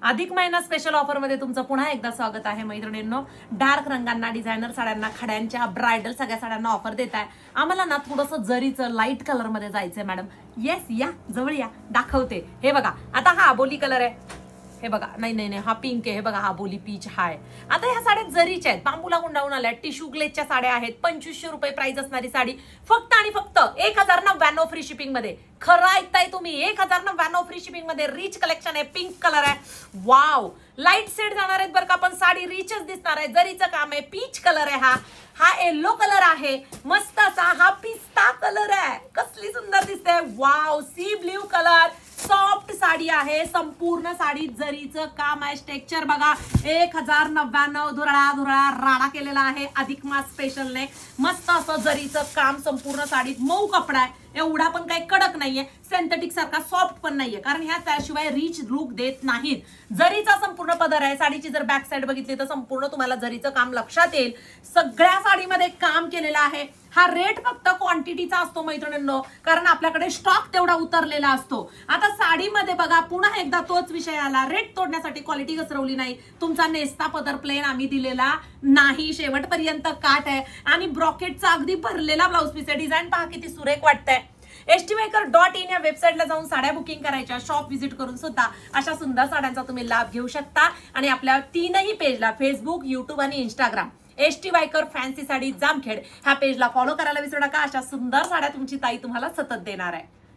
अधिक महिना special offer मध्ये तुमचं पुन्हा एकदा स्वागत आहे मैत्रिणींनो. डार्क रंगांना, डिझायनर साड्यांना, खड्यांच्या, ब्रायडल सगळ्या साड्यांना ऑफर देत आहे. आम्हाला ना थोडंसं जरीचं लाईट कलर मध्ये जायचंय मॅडम. येस, या जवळ या, दाखवते. हे बघा, आता हा आबोली कलर आहे. हे बघा, नाही नाही नाही, हा पिंक आहे. हे बघा, हा बोली पीच हाय. आता ह्या साड्या जरीच्या आहेत, बांबूला गुंडाळून आल्या, टिश्यू ग्लेजच्या साड्या आहेत. 2500 रुपये प्राइस असणारी साडी फक्त आणि फक्त 1099 फ्री शिपिंग मध्ये. खरं ऐकताय तुम्ही, 1099 फ्री शिपिंग मध्ये. रिच कलेक्शन आहे, पिंक कलर आहे. वाव, लाईट शेड जाणार आहेत बरं का, पण साडी रिचच दिसणार आहे. जरीचं काम आहे. पीच कलर आहे हा. हा येलो कलर आहे, मस्त असा. हा पिस्ता कलर आहे, कसली सुंदर दिसते. Wow, sea blue colour. Soft sari आहे, संपूर्ण साडी जरीचं काम आहे. स्ट्रक्चर बघा, 1099. धुरळा धुरळा राडा केलेला आहे अधिक मास स्पेशलने. मस्त असं जरीचं काम संपूर्ण साडीत. मऊ कपडा आहे, एवढा पण काही कडक नाहीये, सिंथेटिक सारखा सॉफ्ट पण नाहीये, कारण ह्या त्याशिवाय रिच लुक देत नाहीत. जरीचा संपूर्ण पदर आहे. साडीची जर बॅक साइड बघितली तर संपूर्ण तुम्हाला जरीचं काम लक्षात येईल. सगळ्या साडीमध्ये काम केलेलं आहे. हा रेट फक्त क्वांटिटीचा असतो मैत्रिणींनो, कारण आपल्याकडे स्टॉक तेवढा उतरलेला असतो. आता साडीमध्ये बघा, पुन्हा एकदा तोच विषय आला. रेट तोडण्यासाठी क्वालिटी घसरवली नाही. तुमचा नेस्ता पदर प्लेन आम्ही दिलेला नाही, शेवटपर्यंत काट आहे आणि ब्रॉकेटचा अगदी भरलेला ब्लाऊज पीस आहे. डिझाईन पहा किती सुरेख वाटतंय. estimaker.in या वेबसाईटला जाऊन साड्या बुकिंग करायच्या, शॉप व्हिजिट करून सुद्धा अशा सुंदर साड्यांचा तुम्ही लाभ घेऊ शकता. आणि आपल्या 3ही पेजला, फेसबुक, युट्यूब आणि Instagram, estimaker fancy sari Jamkhed ह्या पेजला फॉलो करायला विसरू नका. अशा सुंदर साड्या तुमची ताई तुम्हाला सतत देणार आहे.